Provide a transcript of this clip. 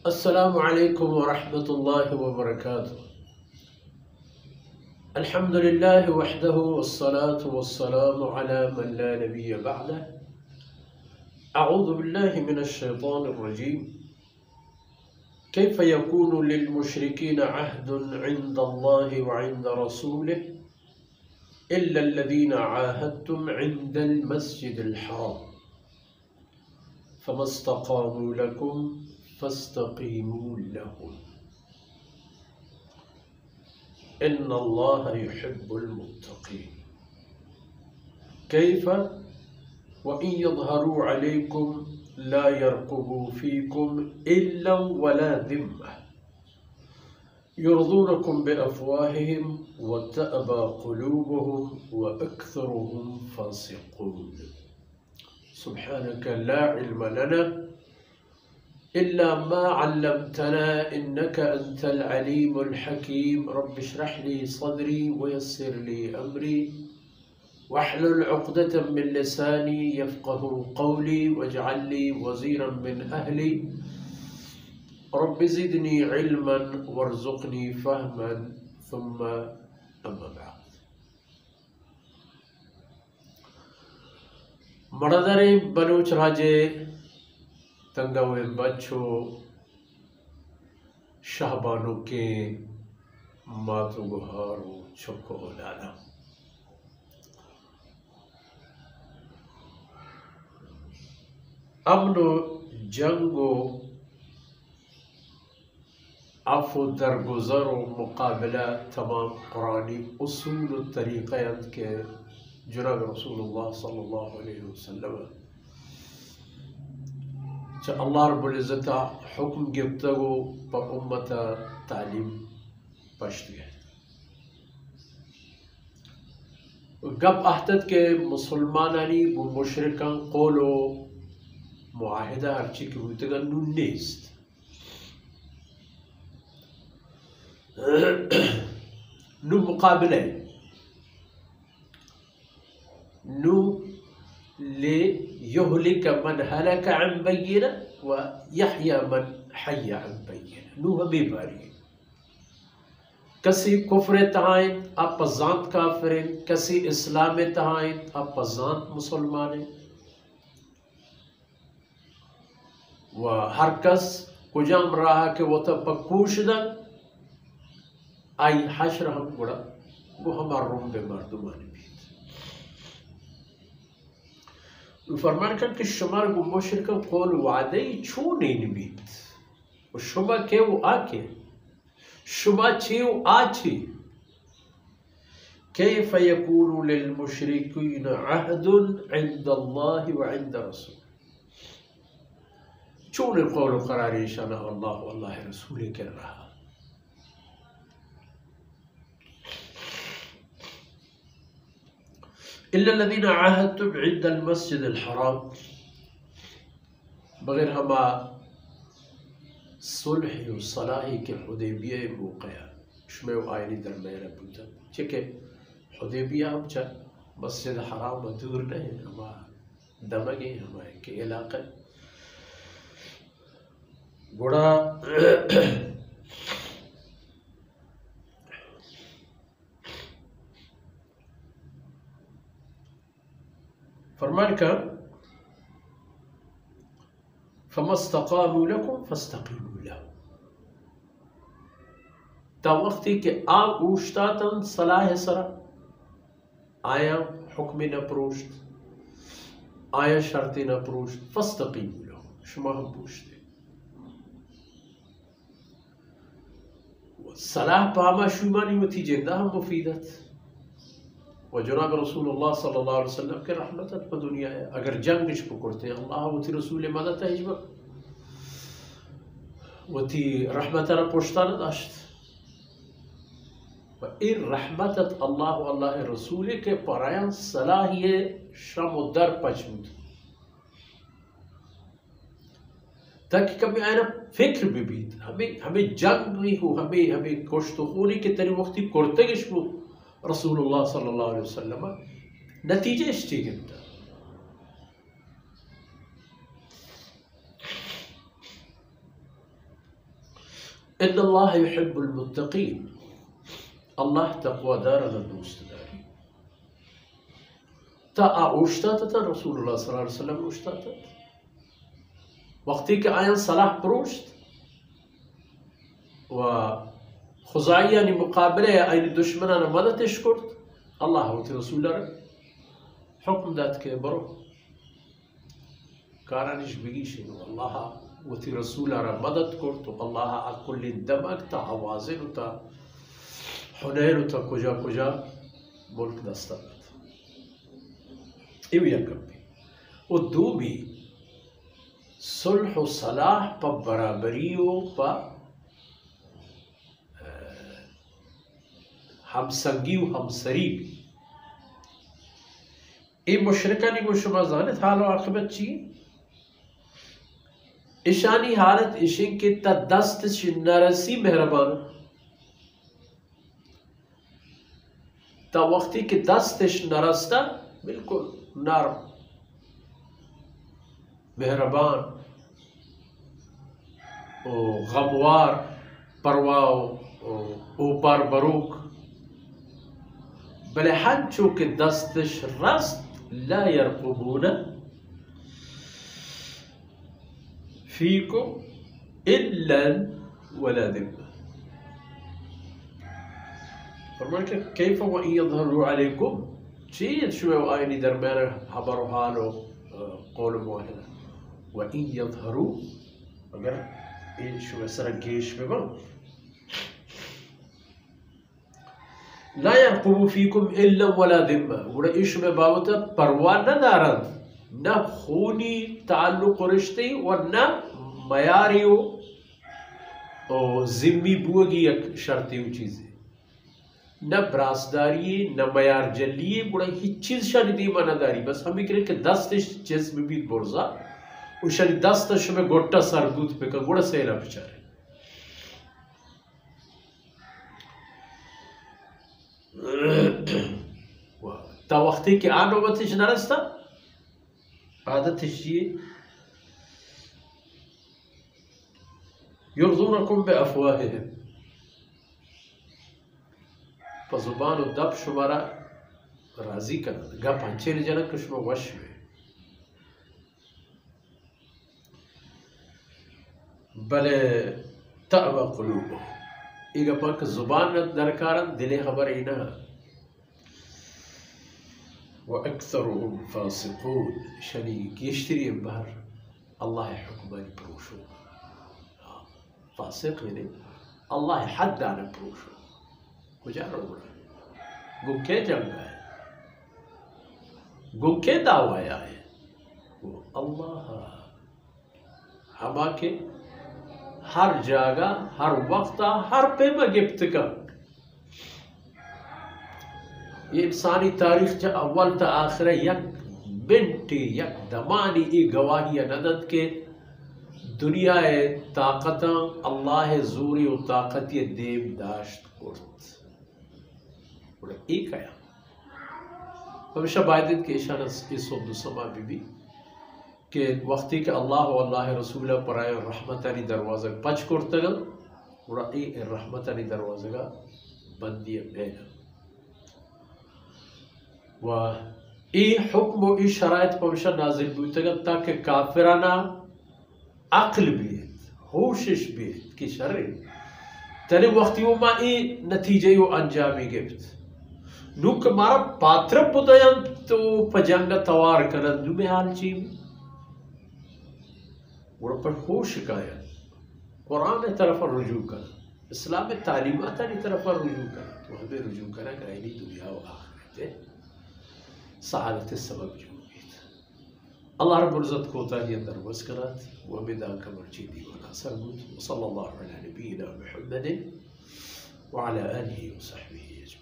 अस्सलामु अलैकुम वरहमतुल्लाहि वबरकातुह। अल्हम्दुलिल्लाहि वहदहु वस्सलातु वस्सलामु अला मन ला नबिय्य बअदह। अऊज़ु बिल्लाहि मिनश शैतानिर रजीम। कैफ़ यकूनु लिल मुशरिकीन अहदुन इंदल्लाहि व इंद रसूलिहि इल्ला अल्लज़ीना आहादतुम इंदल मस्जिदिल हराम फमस्तक़ामू लकुम फस्तक़ीमू लहुम इन्नल्लाहा युहिब्बुल मुत्तक़ीन। कैफ़ व इन यज़हरू अलैकुम ला यरक़ुबू फ़ीकुम इल्ला वला ज़िम्मा युरज़ूनकुम बिअफ़वाहिहिम व तअबा क़ुलूबुहुम व अक्सरुहुम फ़ासिक़ून। सुब्हानक ला इल्म लना इल्ला मा अल्लमतना इन्नका अंतल अलीमुल हकीम। रब्बि इश्रह ली सदरी व यस्सिर ली अमरी वहलुल उक़दतम मिन लिसानी यफ़क़हू क़ौली वजअल ली वज़ीरन मिन अहली रब्बि ज़िदनी इल्मन वरज़ुक़नी फ़हमन सुम्मा अम्मा बअद। मड़दरे बलूच राजे तंगवे बच्चो शाहबानों के मातु गुहारो छुको लाना। अमनो जंगो आफो दरगुजर मुकाबला तमाम कुरानी उसूल तरीक़त के जनाब रसूलुल्लाह सल्लल्लाहु अलैहि वसल्लम च अल्लाह रब्बुल इज़्ज़त हुक्म गिफ्तगो प उम्मत तालीम पश्त गए। गप अहतत के मुसलमानानी व मुशरिकन कोलो मुआहिदा अर्ची की बुतगन नुनेस्त नु मुकाबले नु ले युहलिक मन हलक अन बय्यिना व यहया मन हय्या अन बय्यिना। नु हमें बारी कसी कुफ्र तहाइन आप पजांत काफिर, कसी इस्लाम तहाइन आप पजांत मुसलमान व हर कस कुजाम रहा के वो तो पकूशदन आई हश्र हम गुड़ा वो हमार रूम बे मर्दुमानी भी फरमान कर कि शुमार गु मुशरिक कौल वादे छू नहीं बीत और शुमा के वो आके शुमा छे वो आछी। कैफ़ यकूनु लिल मुशरिकीन अहदुन इंदल्लाहि व इंद रसूल। चून कौल करार शाना अल्लाह अल्लाह रसूल कर रहा इल्ला लज़ीना आहदतुम इंदल मस्जिदिल हराम बगैर हमा सुलह व सलाही के हुदैबिया मौक़या इसमें वो आयनी दरमियान बुता चेके हुदैबिया हम चा मस्जिद हराम दूर नहीं हमा दमगे हमारे के इलाक़े गुड़ा फरमान का फमस्तक़ामू लकुम फस्तक़ीमू लहुम। ता वक्ती के आ उश्तातन सलाह सरा आया हुक्म न प्रोश्त आया शर्ती न प्रोश्त फस्तक़ीमू लहुम शुमा हम पूछते सलाह पामा शुमानी वती जिंदा हम मुफीदत व जनाब रसूलुल्लाह सल्लल्लाहु अलैहि वसल्लम के रहमत पर दुनिया है। अगर जंग इश पकड़ते हैं अल्लाह वती रसूल मदद है हिजब वती रहमत रा पुश्तान दाश्त व इन रहमत अल्लाह अल्लाह रसूल के परायन सलाहिए शम दर पचमुद ताकि कभी आना फिक्र भी बीत हमें हमें जंग नहीं हो हमें हमें कोश्त खूनी के तेरे वक्ती करते गिश्मु रसूलुल्लाह सल्लल्लाहु अलैहि वसल्लम नतीजे इश्तिगता إن الله يحب المتقين. الله تقوى دارنا دوست داري. تا اوشتاتت رسول الله صلى الله عليه وسلم اوشتاتت. وقتی که آیان صلاح پروشت و خزاعیانی مقابله این دشمنان مددش کرد، الله و رسول الله حکم داد که برو کارانش بگیش و الله و رسول الله مدد کرد و الله اکل دمک تا حوازن و تا حنین و تا کجا کجا ملک دست داد. ایو یکم بی و دو بی صلح و صلاح پا برابری و پا همسنگی و همسری بی. این مشرکانی کو شما زانت حال و عاقبت چی؟ اشانی حالت اشین که تا دستش نرسی مهربان، تا وقتی که دستش نرسته بالکل نرم مهربان و غموار پروا و بروک، بله هنچو که دستش رست لا يرقبون فيكم إلا ولا ذمة. فرمان كيف وإن يظهروا عليكم شيء شوي وآيني دربان حبروا حالو قول واحدة وإن يظهروا أجر إيه شو سر جيش بمن لا يرقبوا فيكم إلا ولا ذمة ولا إيش بباوته پروا ندارند نه خونی تعلق رشته و نه میاری و ذمی بوگی یک شرطی و چیزی، نه براسداری نه میار جلیه بودا هیچ چیز شانی دیما نداری، بس همی کرن که دستش جسم بید برزا و شانی دستش میں گوٹا سرگوت بکن بودا سیلا بچاره. تا وقتی که آن نوبتش نرسته عادتش چیه؟ یرضونکم بافواههم، پا زبان و دب شما را راضی کنند، گا پنچه نجنن که شما وش میں بله تعبا قلوبهم، ایگا پاک زبان درکارن دل خبر اینا وأكثرهم فاسقون شريك يشتري بهر الله حكماني بروشو فاسق يعني الله حد على بروشو كجارو قم كي جنگا قم كي دعوايا الله هما के हर जगह हर वक्त हर पे में गिफ्ट का ये इंसानी तारीख जा अव्वल ता आखिर यक मिनट यक दमानी ई गवाही नदद के दुनिया ताकत अल्लाह जोरी और ताकत ये देव दाश्त कुर्त और एक आया हमेशा बायदत के इशारा इस दुसमा बीबी के वक्ती के अल्लाह और अल्लाह रसूल पर आए रहमतानी दरवाज़ा पच कुर्तगल और ए रहमतानी दरवाज़ा बंदी बेना و ای حکم و ای شرایط پمشا نازل بیتگن تاکه کافرانا عقل بید هوشش بید که شرعی تلی وقتی و ما ای نتیجه و انجامی گفت نو که مارا پاتر بدایم تو پجنگ توار کنن دو به حال چیم ورا پر ہوش کایا قرآن طرف رجوع کر اسلام تعلیمات طرف رجوع کر تو ہمیں رجوع کرنا کہ اینی دنیا و آخرت سعادة السبب جوبيت الله رب العزة كوتاني اندر مسكرات وبدا كمر جيدي وناصر وصلى الله على نبينا محمد وعلى آله وصحبه أجمعين.